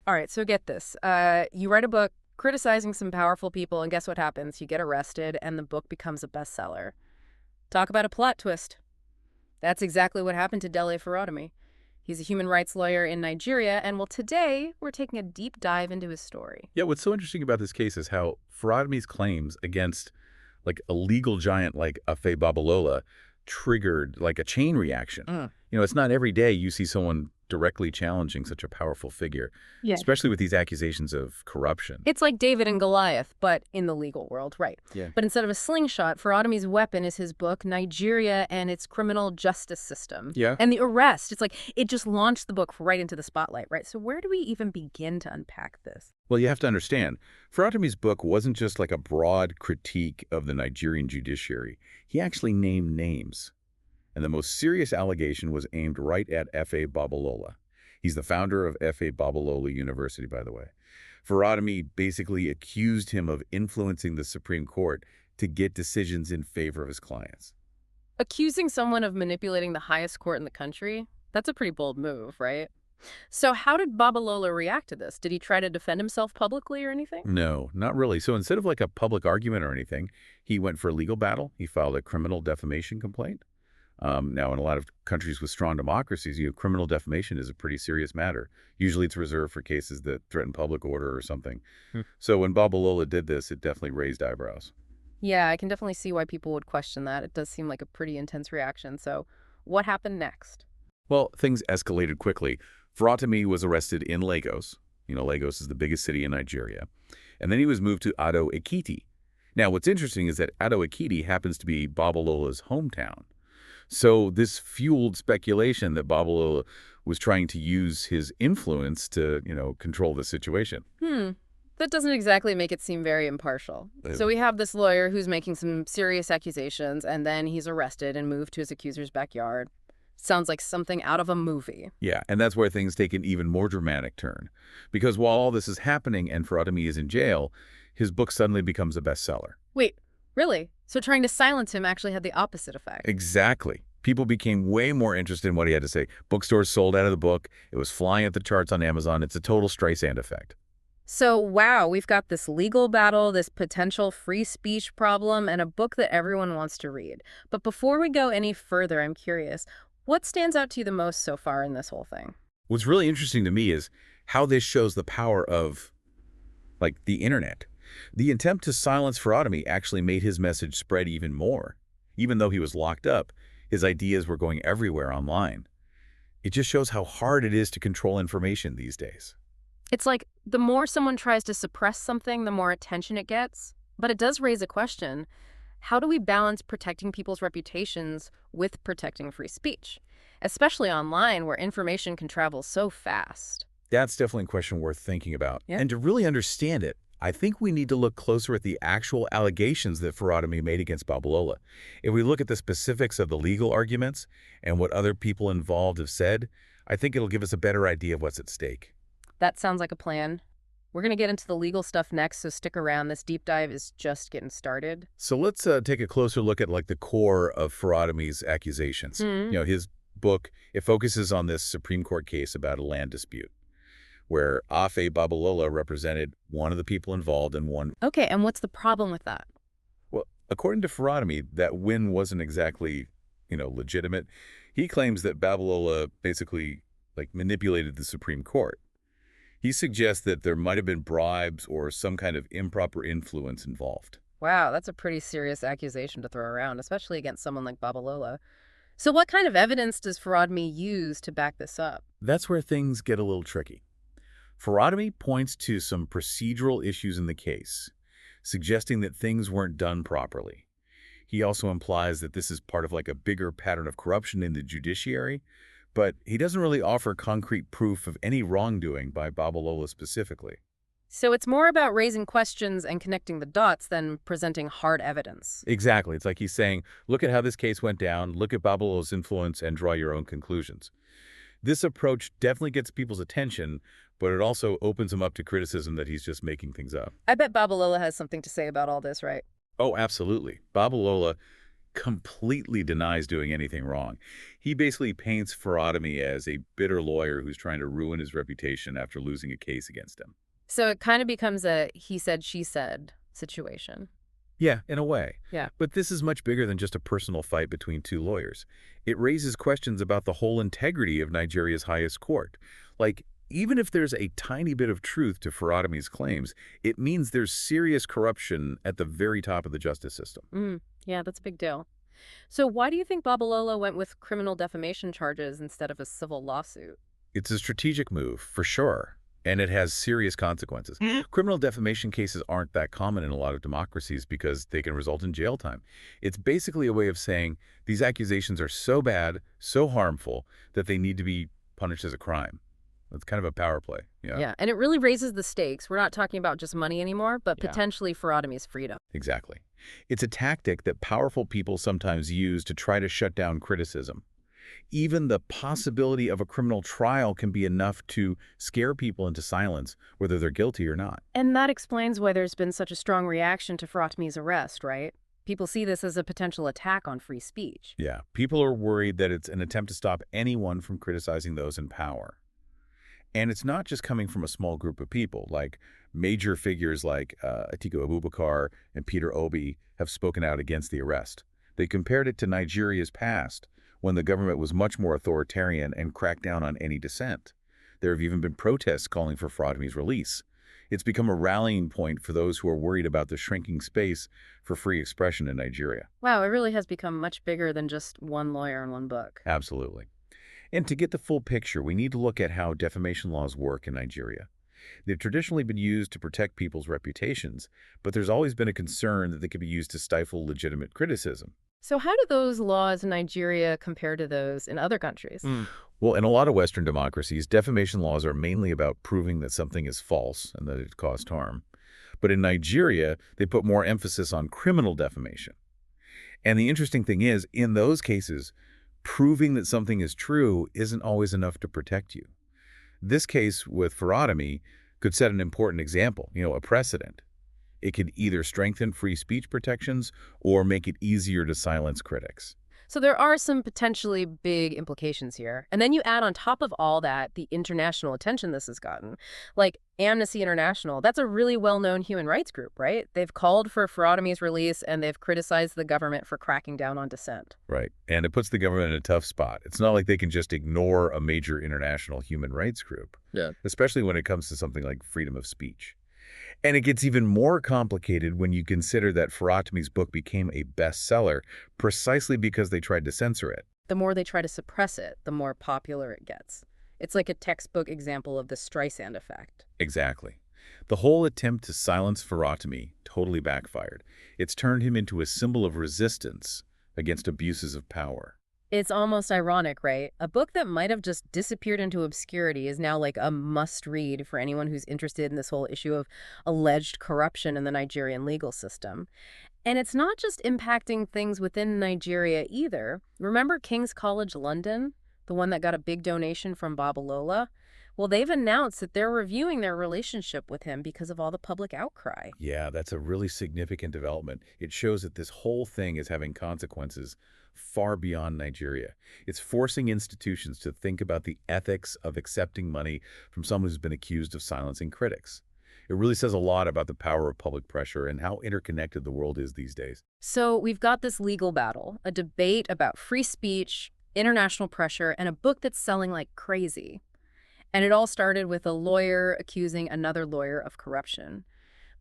All right, so get this. You write a book criticizing some powerful people, and guess what happens? You get arrested, and the book becomes a bestseller. Talk about a plot twist. That's exactly what happened to Dele Ferratomi. He's a human rights lawyer in Nigeria, and well, today we're taking a deep dive into his story. Yeah, what's so interesting about this case is how Ferratomi's claims against like a legal giant like Afe Babalola triggered like a chain reaction. It's not every day you see someone directly challenging such a powerful figure, Yeah. especially with these accusations of corruption. It's like David and Goliath, but in the legal world, right? Yeah. But instead of a slingshot, Ferratomi's weapon is his book, Nigeria and Its Criminal Justice System. Yeah. And the arrest, it's like it just launched the book right into the spotlight, right? So where do we even begin to unpack this? Well, you have to understand, Ferratomi's book wasn't just like a broad critique of the Nigerian judiciary. He actually named names. And the most serious allegation was aimed right at Afe Babalola. He's the founder of Afe Babalola University, by the way. Ferratomi basically accused him of influencing the Supreme Court to get decisions in favor of his clients. Accusing someone of manipulating the highest court in the country? That's a pretty bold move, right? So how did Babalola react to this? Did he try to defend himself publicly or anything? No, not really. So instead of like a public argument or anything, he went for a legal battle. He filed a criminal defamation complaint. Now, in a lot of countries with strong democracies, criminal defamation is a pretty serious matter. Usually it's reserved for cases that threaten public order or something. So when Babalola did this, it definitely raised eyebrows. Yeah, I can definitely see why people would question that. It does seem like a pretty intense reaction. So what happened next? Well, things escalated quickly. Ferratomi was arrested in Lagos. Lagos is the biggest city in Nigeria. And then he was moved to Ado-Ekiti. Now, what's interesting is that Ado-Ekiti happens to be Babalola's hometown. So this fueled speculation that Babalola was trying to use his influence to, control the situation. That doesn't exactly make it seem very impartial. So we have this lawyer who's making some serious accusations, and then he's arrested and moved to his accuser's backyard. Sounds like something out of a movie. Yeah, and that's where things take an even more dramatic turn. Because while all this is happening and Ferratomi is in jail, his book suddenly becomes a bestseller. Wait, really? So trying to silence him actually had the opposite effect. Exactly. People became way more interested in what he had to say. Bookstores sold out of the book. It was flying at the charts on Amazon. It's a total Streisand effect. So, wow, we've got this legal battle, this potential free speech problem, and a book that everyone wants to read. But before we go any further, I'm curious, what stands out to you the most so far in this whole thing? What's really interesting to me is how this shows the power of, the internet. The attempt to silence Ferratomi actually made his message spread even more. Even though he was locked up, his ideas were going everywhere online. It just shows how hard it is to control information these days. It's like the more someone tries to suppress something, the more attention it gets. But it does raise a question. How do we balance protecting people's reputations with protecting free speech? Especially online, where information can travel so fast. That's definitely a question worth thinking about. Yeah. And to really understand it, I think we need to look closer at the actual allegations that Ferratomi made against Babalola. If we look at the specifics of the legal arguments and what other people involved have said, I think it'll give us a better idea of what's at stake. That sounds like a plan. We're going to get into the legal stuff next, so stick around. This deep dive is just getting started. So let's take a closer look at the core of Ferratomi's accusations. His book, it focuses on this Supreme Court case about a land dispute, where Afe Babalola represented one of the people involved in one. Okay, and what's the problem with that? Well, according to Ferratomi, that win wasn't exactly, legitimate. He claims that Babalola basically, manipulated the Supreme Court. He suggests that there might have been bribes or some kind of improper influence involved. Wow, that's a pretty serious accusation to throw around, especially against someone like Babalola. So what kind of evidence does Ferratomi use to back this up? That's where things get a little tricky. Ferratomi points to some procedural issues in the case, suggesting that things weren't done properly. He also implies that this is part of a bigger pattern of corruption in the judiciary, but he doesn't really offer concrete proof of any wrongdoing by Babalola specifically. So it's more about raising questions and connecting the dots than presenting hard evidence. Exactly. It's like he's saying, look at how this case went down, look at Babalola's influence, and draw your own conclusions. This approach definitely gets people's attention, but it also opens him up to criticism that he's just making things up. I bet Babalola has something to say about all this, right? Oh, absolutely. Babalola completely denies doing anything wrong. He basically paints Farotimi as a bitter lawyer who's trying to ruin his reputation after losing a case against him. So it kind of becomes a he said, she said situation. Yeah, in a way. Yeah. But this is much bigger than just a personal fight between two lawyers. It raises questions about the whole integrity of Nigeria's highest court. Like, even if there's a tiny bit of truth to Farotimi's claims, it means there's serious corruption at the very top of the justice system. Yeah, that's a big deal. So why do you think Babalola went with criminal defamation charges instead of a civil lawsuit? It's a strategic move, for sure, and it has serious consequences. Criminal defamation cases aren't that common in a lot of democracies because they can result in jail time. It's basically a way of saying these accusations are so bad, so harmful, that they need to be punished as a crime. It's kind of a power play. Yeah, Yeah, and it really raises the stakes. We're not talking about just money anymore, but yeah, potentially Farotimi's freedom. exactly. It's a tactic that powerful people sometimes use to try to shut down criticism. Even the possibility of a criminal trial can be enough to scare people into silence, whether they're guilty or not. And that explains why there's been such a strong reaction to Farotimi's arrest, right? People see this as a potential attack on free speech. Yeah, people are worried that it's an attempt to stop anyone from criticizing those in power. And it's not just coming from a small group of people. Like major figures like Atiku Abubakar and Peter Obi have spoken out against the arrest. They compared it to Nigeria's past, when the government was much more authoritarian and cracked down on any dissent. There have even been protests calling for Farotimi's release. It's become a rallying point for those who are worried about the shrinking space for free expression in Nigeria. Wow, it really has become much bigger than just one lawyer and one book. Absolutely. And to get the full picture, we need to look at how defamation laws work in Nigeria. They've traditionally been used to protect people's reputations, but there's always been a concern that they could be used to stifle legitimate criticism. So how do those laws in Nigeria compare to those in other countries? Well, in a lot of Western democracies, defamation laws are mainly about proving that something is false and that it caused harm. But in Nigeria, they put more emphasis on criminal defamation. And the interesting thing is, in those cases, proving that something is true isn't always enough to protect you. This case with Farotimi could set an important example, a precedent. It could either strengthen free speech protections or make it easier to silence critics. So there are some potentially big implications here. And then you add on top of all that the international attention this has gotten. Like Amnesty International, that's a really well-known human rights group, right? They've called for Farotimi's release and they've criticized the government for cracking down on dissent. Right. And it puts the government in a tough spot. It's not like they can just ignore a major international human rights group, Yeah. especially when it comes to something like freedom of speech. And it gets even more complicated when you consider that Farotimi's book became a bestseller precisely because they tried to censor it. The more they try to suppress it, the more popular it gets. It's like a textbook example of the Streisand effect. Exactly. The whole attempt to silence Farotimi totally backfired. It's turned him into a symbol of resistance against abuses of power. It's almost ironic, right? A book that might have just disappeared into obscurity is now like a must-read for anyone who's interested in this whole issue of alleged corruption in the Nigerian legal system. And it's not just impacting things within Nigeria either. Remember King's College London, the one that got a big donation from Babalola? Well, they've announced that they're reviewing their relationship with him because of all the public outcry. Yeah, that's a really significant development. It shows that this whole thing is having consequences far beyond Nigeria. It's forcing institutions to think about the ethics of accepting money from someone who's been accused of silencing critics. It really says a lot about the power of public pressure and how interconnected the world is these days. So we've got this legal battle, a debate about free speech, international pressure, and a book that's selling like crazy. And it all started with a lawyer accusing another lawyer of corruption.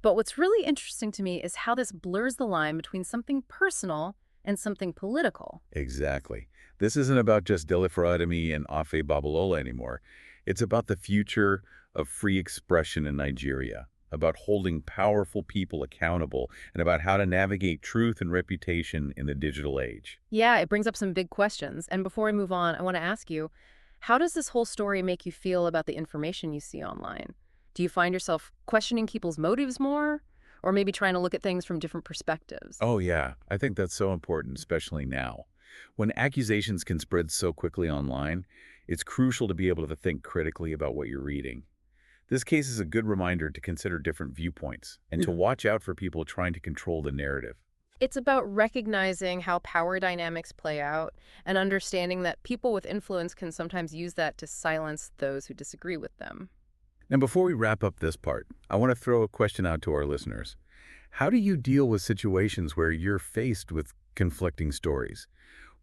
But what's really interesting to me is how this blurs the line between something personal and something political. Exactly. This isn't about just Dele Farotimi and Afe Babalola anymore. It's about the future of free expression in Nigeria, about holding powerful people accountable, and about how to navigate truth and reputation in the digital age. Yeah, it brings up some big questions. And before we move on, I want to ask you, how does this whole story make you feel about the information you see online? Do you find yourself questioning people's motives more? Or maybe trying to look at things from different perspectives? Oh, yeah. I think that's so important, especially now. When accusations can spread so quickly online, it's crucial to be able to think critically about what you're reading. This case is a good reminder to consider different viewpoints and to watch out for people trying to control the narrative. It's about recognizing how power dynamics play out and understanding that people with influence can sometimes use that to silence those who disagree with them. And before we wrap up this part, I want to throw a question out to our listeners. How do you deal with situations where you're faced with conflicting stories?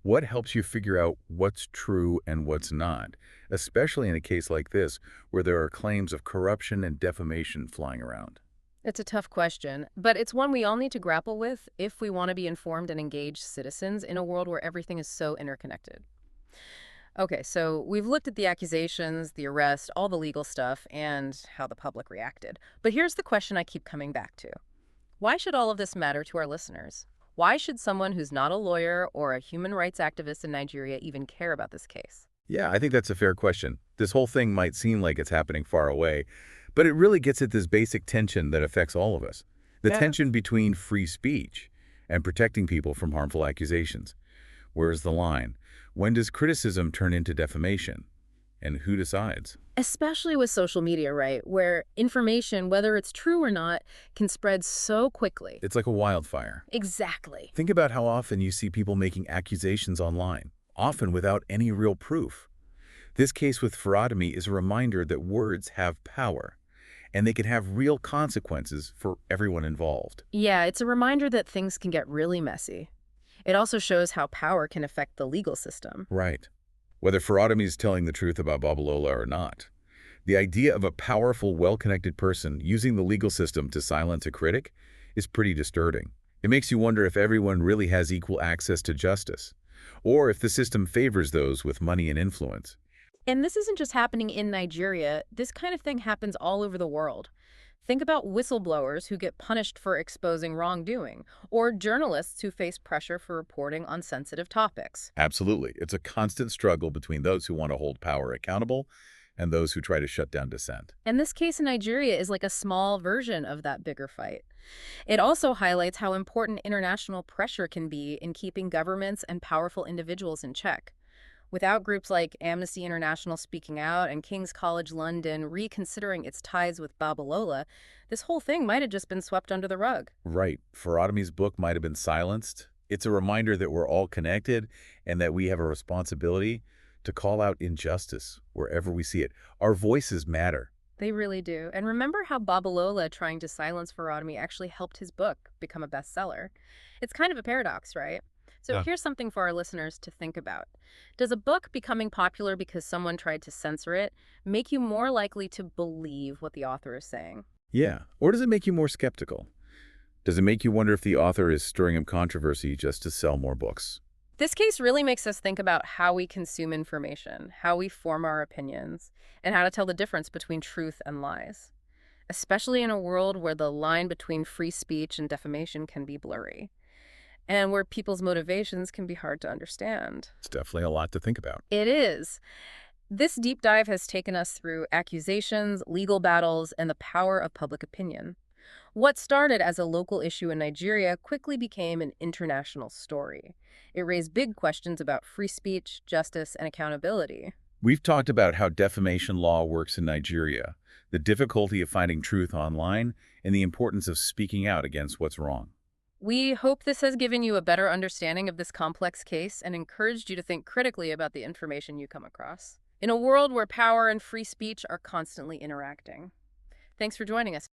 What helps you figure out what's true and what's not, especially in a case like this where there are claims of corruption and defamation flying around? It's a tough question, but it's one we all need to grapple with if we want to be informed and engaged citizens in a world where everything is so interconnected. Okay, so we've looked at the accusations, the arrest, all the legal stuff, and how the public reacted. But here's the question I keep coming back to. Why should all of this matter to our listeners? Why should someone who's not a lawyer or a human rights activist in Nigeria even care about this case? Yeah, I think that's a fair question. This whole thing might seem like it's happening far away, but it really gets at this basic tension that affects all of us. The Yeah. tension between free speech and protecting people from harmful accusations. Where's the line? When does criticism turn into defamation? And who decides? Especially with social media, right? Where information, whether it's true or not, can spread so quickly. It's like a wildfire. Exactly. Think about how often you see people making accusations online, often without any real proof. This case with Farademi is a reminder that words have power, and they can have real consequences for everyone involved. Yeah, it's a reminder that things can get really messy. It also shows how power can affect the legal system. Right. Whether Farademi is telling the truth about Babalola or not, the idea of a powerful, well-connected person using the legal system to silence a critic is pretty disturbing. It makes you wonder if everyone really has equal access to justice, or if the system favors those with money and influence. And this isn't just happening in Nigeria. This kind of thing happens all over the world. Think about whistleblowers who get punished for exposing wrongdoing, or journalists who face pressure for reporting on sensitive topics. Absolutely. It's a constant struggle between those who want to hold power accountable and those who try to shut down dissent. And this case in Nigeria is like a small version of that bigger fight. It also highlights how important international pressure can be in keeping governments and powerful individuals in check. Without groups like Amnesty International speaking out and King's College London reconsidering its ties with Babalola, this whole thing might have just been swept under the rug. Right. Farademi's book might have been silenced. It's a reminder that we're all connected and that we have a responsibility to call out injustice wherever we see it. Our voices matter. They really do. And remember how Babalola trying to silence Farademi actually helped his book become a bestseller? It's kind of a paradox, right? So Yeah. here's something for our listeners to think about. Does a book becoming popular because someone tried to censor it make you more likely to believe what the author is saying? Yeah. Or does it make you more skeptical? Does it make you wonder if the author is stirring up controversy just to sell more books? This case really makes us think about how we consume information, how we form our opinions, and how to tell the difference between truth and lies, especially in a world where the line between free speech and defamation can be blurry, and where people's motivations can be hard to understand. It's definitely a lot to think about. It is. This deep dive has taken us through accusations, legal battles, and the power of public opinion. What started as a local issue in Nigeria quickly became an international story. It raised big questions about free speech, justice, and accountability. We've talked about how defamation law works in Nigeria, the difficulty of finding truth online, and the importance of speaking out against what's wrong. We hope this has given you a better understanding of this complex case and encouraged you to think critically about the information you come across. In a world where power and free speech are constantly interacting. Thanks for joining us.